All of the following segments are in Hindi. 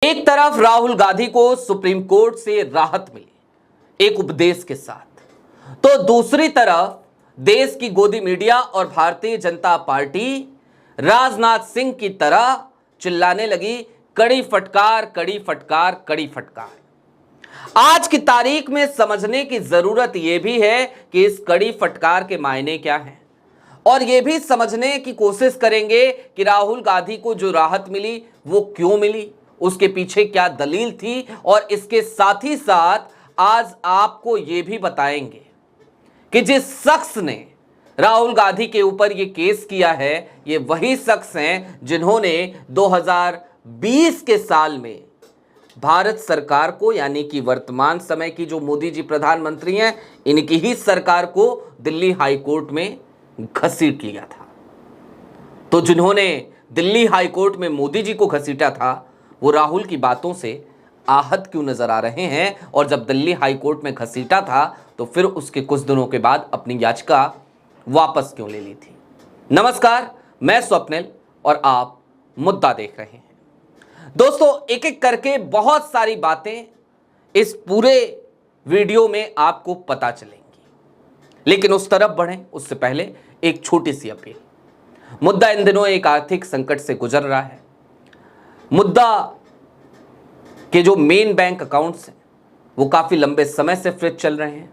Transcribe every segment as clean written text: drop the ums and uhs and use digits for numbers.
एक तरफ राहुल गांधी को सुप्रीम कोर्ट से राहत मिली एक उपदेश के साथ, तो दूसरी तरफ देश की गोदी मीडिया और भारतीय जनता पार्टी राजनाथ सिंह की तरह चिल्लाने लगी, कड़ी फटकार, कड़ी फटकार, कड़ी फटकार। आज की तारीख में समझने की जरूरत यह भी है कि इस कड़ी फटकार के मायने क्या हैं, और यह भी समझने की कोशिश करेंगे कि राहुल गांधी को जो राहत मिली वो क्यों मिली, उसके पीछे क्या दलील थी। और इसके साथ ही साथ आज आपको यह भी बताएंगे कि जिस शख्स ने राहुल गांधी के ऊपर यह केस किया है, ये वही शख्स हैं जिन्होंने 2020 के साल में भारत सरकार को, यानी कि वर्तमान समय की जो मोदी जी प्रधानमंत्री हैं, इनकी ही सरकार को दिल्ली हाई कोर्ट में घसीट लिया था। तो जिन्होंने दिल्ली हाई कोर्ट में मोदी जी को घसीटा था, वो राहुल की बातों से आहत क्यों नजर आ रहे हैं, और जब दिल्ली हाई कोर्ट में घसीटा था तो फिर उसके कुछ दिनों के बाद अपनी याचिका वापस क्यों ले ली थी। नमस्कार, मैं स्वप्निल और आप मुद्दा देख रहे हैं। दोस्तों, एक एक करके बहुत सारी बातें इस पूरे वीडियो में आपको पता चलेंगी, लेकिन उस तरफ बढ़ें उससे पहले एक छोटी सी अपील। मुद्दा इन दिनों एक आर्थिक संकट से गुजर रहा है। मुद्दा के जो मेन बैंक अकाउंट्स हैं वो काफी लंबे समय से फ्रीज चल रहे हैं,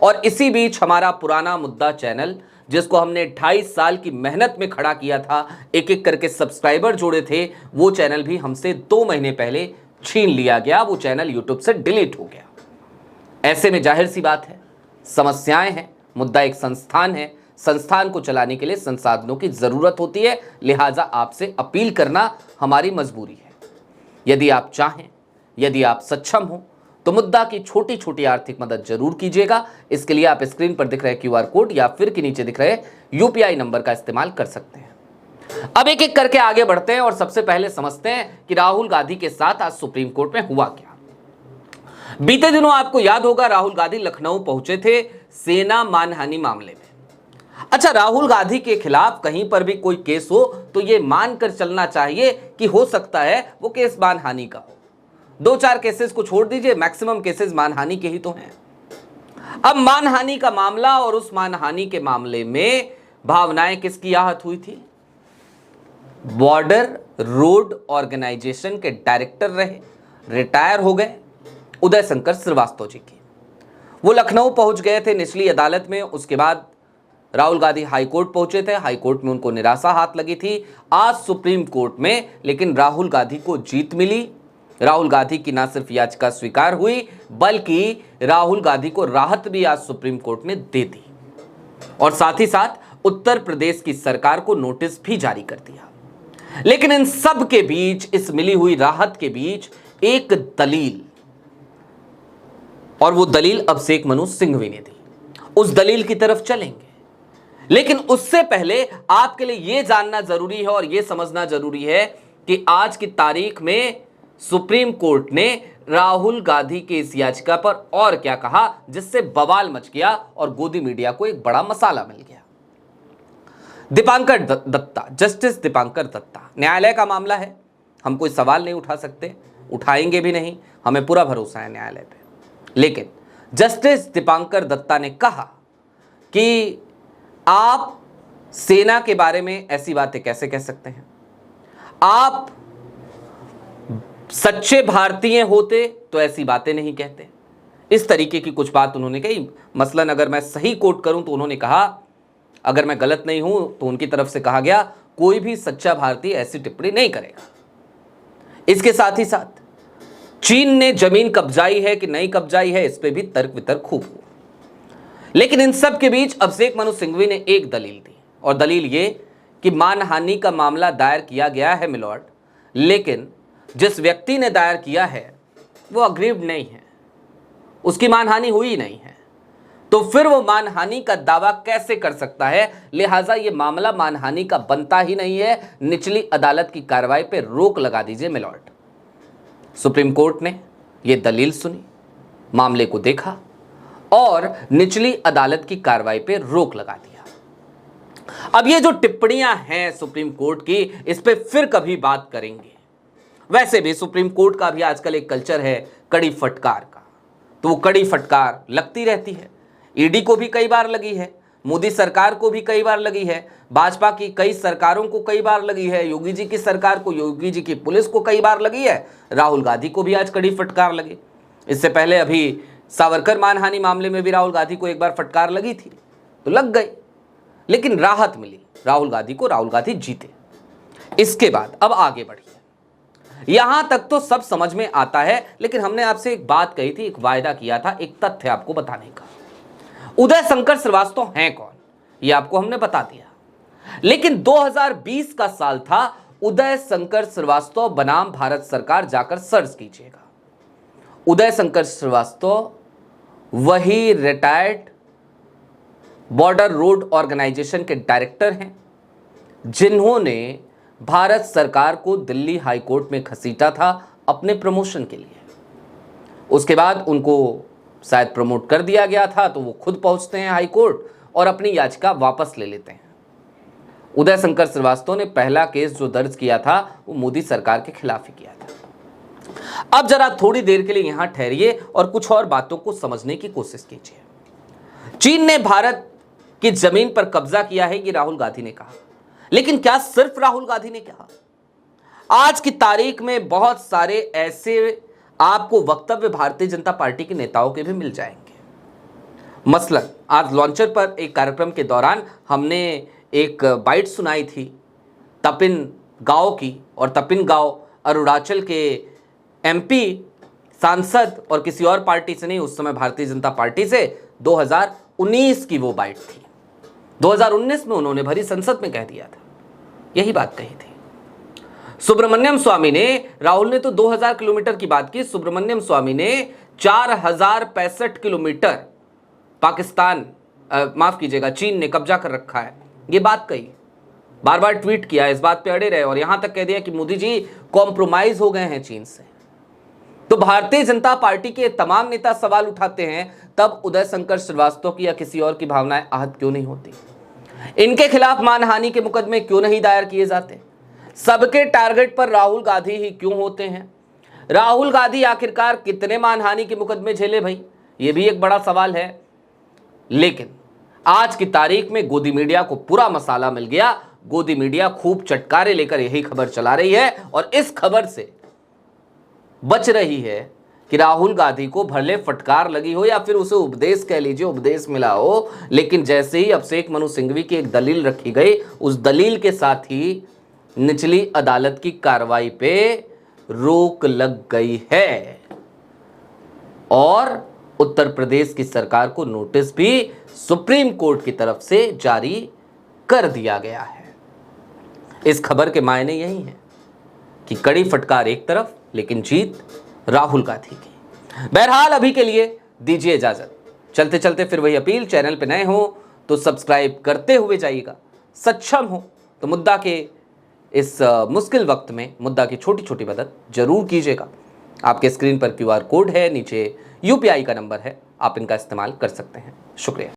और इसी बीच हमारा पुराना मुद्दा चैनल, जिसको हमने 2.5 साल की मेहनत में खड़ा किया था, एक एक करके सब्सक्राइबर जोड़े थे, वो चैनल भी हमसे 2 महीने पहले छीन लिया गया। वो चैनल यूट्यूब से डिलीट हो गया। ऐसे में जाहिर सी बात है, समस्याएं हैं। मुद्दा एक संस्थान है, संस्थान को चलाने के लिए संसाधनों की जरूरत होती है, लिहाजा आपसे अपील करना हमारी मजबूरी है। यदि आप चाहें, यदि आप सक्षम हो, तो मुद्दा की छोटी छोटी आर्थिक मदद जरूर कीजिएगा। इसके लिए आप स्क्रीन पर दिख रहे QR कोड या फिर के नीचे दिख रहे UPI नंबर का इस्तेमाल कर सकते हैं। अब एक एक करके आगे बढ़ते हैं और सबसे पहले समझते हैं कि राहुल गांधी के साथ आज सुप्रीम कोर्ट में हुआ क्या। बीते दिनों आपको याद होगा, राहुल गांधी लखनऊ पहुंचे थे सेना मानहानि मामले में। अच्छा, राहुल गांधी के खिलाफ कहीं पर भी कोई केस हो तो यह मानकर चलना चाहिए कि हो सकता है वो केस मानहानि का हो। 2-4 केसेस को छोड़ दीजिए, मैक्सिमम केसेस मानहानि के ही तो हैं। अब मानहानि का मामला, और उस मानहानि के मामले में भावनाएं किसकी आहत हुई थी? बॉर्डर रोड ऑर्गेनाइजेशन के डायरेक्टर रहे, रिटायर हो गए, उदय शंकर श्रीवास्तव जी की। वो लखनऊ पहुंच गए थे निचली अदालत में। उसके बाद राहुल गांधी हाई कोर्ट पहुंचे थे। हाई कोर्ट में उनको निराशा हाथ लगी थी। आज सुप्रीम कोर्ट में लेकिन राहुल गांधी को जीत मिली। राहुल गांधी की ना सिर्फ याचिका स्वीकार हुई, बल्कि राहुल गांधी को राहत भी आज सुप्रीम कोर्ट ने दे दी, और साथ ही साथ उत्तर प्रदेश की सरकार को नोटिस भी जारी कर दिया। लेकिन इन सब के बीच, इस मिली हुई राहत के बीच, एक दलील, और वो दलील अभिषेक मनु सिंघवी ने दी। उस दलील की तरफ चलेंगे, लेकिन उससे पहले आपके लिए यह जानना जरूरी है और यह समझना जरूरी है कि आज की तारीख में सुप्रीम कोर्ट ने राहुल गांधी की इस याचिका पर और क्या कहा, जिससे बवाल मच गया और गोदी मीडिया को एक बड़ा मसाला मिल गया। दीपांकर दत्ता, जस्टिस दीपांकर दत्ता, न्यायालय का मामला है, हम कोई सवाल नहीं उठा सकते, उठाएंगे भी नहीं, हमें पूरा भरोसा है न्यायालय पे। लेकिन जस्टिस दीपांकर दत्ता ने कहा कि आप सेना के बारे में ऐसी बातें कैसे कह सकते हैं? आप सच्चे भारतीय होते तो ऐसी बातें नहीं कहते। इस तरीके की कुछ बात उन्होंने कही। मसलन अगर मैं सही कोट करूं तो उन्होंने कहा, अगर मैं गलत नहीं हूं तो उनकी तरफ से कहा गया, कोई भी सच्चा भारतीय ऐसी टिप्पणी नहीं करेगा। इसके साथ ही साथ चीन ने जमीन कब्जाई है कि नहीं कब्जाई है, इस पे भी तर्क वितर्क खूब हुआ। लेकिन इन सब के बीच अभिषेक मनु सिंघवी ने एक दलील दी, और दलील ये कि मानहानि का मामला दायर किया गया है मिलॉर्ड, लेकिन जिस व्यक्ति ने दायर किया है वो अग्रीव्ड नहीं है, उसकी मानहानि हुई नहीं है, तो फिर वो मानहानि का दावा कैसे कर सकता है? लिहाजा ये मामला मानहानि का बनता ही नहीं है। निचली अदालत की कार्रवाई पर रोक लगा दीजिए मिलॉर्ड। सुप्रीम कोर्ट ने ये दलील सुनी, मामले को देखा और निचली अदालत की कार्रवाई पर रोक लगा दिया। अब ये जो टिप्पणियां हैं सुप्रीम कोर्ट की, इस पे फिर कभी बात करेंगे। वैसे भी सुप्रीम कोर्ट का भी आजकल एक कल्चर है कड़ी फटकार का, तो वो कड़ी फटकार लगती रहती है। ईडी को भी कई बार लगी है, मोदी सरकार को भी कई बार लगी है, भाजपा की कई सरकारों को कई बार लगी है, योगी जी की सरकार को, योगी जी की पुलिस को कई बार लगी है, राहुल गांधी को भी आज कड़ी फटकार लगी। इससे पहले अभी सावरकर मानहानि मामले में भी राहुल गांधी को एक बार फटकार लगी थी, तो लग गई, लेकिन राहत मिली राहुल गांधी को, राहुल गांधी जीते। इसके बाद अब आगे बढ़िए, यहां तक तो सब समझ में आता है, लेकिन हमने आपसे एक बात कही थी, एक वायदा किया था, एक तथ्य आपको बताने का। उदय शंकर श्रीवास्तव हैं कौन, ये आपको हमने बता दिया, लेकिन 2020 का साल था, उदय शंकर श्रीवास्तव बनाम भारत सरकार जाकर सर्च कीजिएगा। उदय शंकर श्रीवास्तव वही रिटायर्ड बॉर्डर रोड ऑर्गेनाइजेशन के डायरेक्टर हैं जिन्होंने भारत सरकार को दिल्ली हाई कोर्ट में घसीटा था अपने प्रमोशन के लिए। उसके बाद उनको शायद प्रमोट कर दिया गया था, तो वो खुद पहुंचते हैं हाई कोर्ट और अपनी याचिका वापस ले लेते हैं। उदय शंकर श्रीवास्तव ने पहला केस जो दर्ज किया था वो मोदी सरकार के खिलाफ ही किया था। अब जरा थोड़ी देर के लिए यहां ठहरिए और कुछ और बातों को समझने की कोशिश कीजिए। चीन ने भारत की जमीन पर कब्जा किया है, ये राहुल गांधी ने कहा, लेकिन क्या सिर्फ राहुल गांधी ने कहा? आज की तारीख में बहुत सारे ऐसे आपको वक्तव्य भारतीय जनता पार्टी के नेताओं के भी मिल जाएंगे। मसलन आज लॉन्चर पर एक कार्यक्रम के दौरान हमने एक बाइट सुनाई थी तपिन गाओ की, और तपिन गाओ अरुणाचल के एमपी सांसद और किसी और पार्टी से नहीं, उस समय भारतीय जनता पार्टी से 2019 की वो बाइट थी। 2019 में उन्होंने भरी संसद में कह दिया था, यही बात कही थी। सुब्रमण्यम स्वामी ने, राहुल ने तो 2000 किलोमीटर की बात की, सुब्रमण्यम स्वामी ने 4065 किलोमीटर पाकिस्तान माफ कीजिएगा चीन ने कब्जा कर रखा है, ये बात कही, बार बार ट्वीट किया, इस बात पे अड़े रहे और यहां तक कह दिया कि मोदी जी कॉम्प्रोमाइज हो गए हैं चीन से। तो भारतीय जनता पार्टी के तमाम नेता सवाल उठाते हैं, तब उदय शंकर श्रीवास्तव की या किसी और की भावनाएं आहत क्यों नहीं होती? इनके खिलाफ मानहानि के मुकदमे क्यों नहीं दायर किए जाते? सबके टारगेट पर राहुल गांधी ही क्यों होते हैं? राहुल गांधी आखिरकार कितने मानहानि के मुकदमे झेले भाई, ये भी एक बड़ा सवाल है। लेकिन आज की तारीख में गोदी मीडिया को पूरा मसाला मिल गया। गोदी मीडिया खूब चटकारे लेकर यही खबर चला रही है और इस खबर से बच रही है कि राहुल गांधी को भले फटकार लगी हो या फिर उसे उपदेश कह लीजिए, उपदेश मिला हो, लेकिन जैसे ही अभिषेक मनु सिंघवी की एक दलील रखी गई, उस दलील के साथ ही निचली अदालत की कार्रवाई पे रोक लग गई है और उत्तर प्रदेश की सरकार को नोटिस भी सुप्रीम कोर्ट की तरफ से जारी कर दिया गया है। इस खबर के मायने यही हैं कि कड़ी फटकार एक तरफ, लेकिन जीत राहुल गांधी की। बहरहाल अभी के लिए दीजिए इजाजत। चलते चलते फिर वही अपील, चैनल पे नए हो तो सब्सक्राइब करते हुए जाइएगा, सक्षम हो तो मुद्दा के इस मुश्किल वक्त में मुद्दा की छोटी छोटी मदद जरूर कीजिएगा। आपके स्क्रीन पर QR कोड है, नीचे UPI का नंबर है, आप इनका इस्तेमाल कर सकते हैं। शुक्रिया।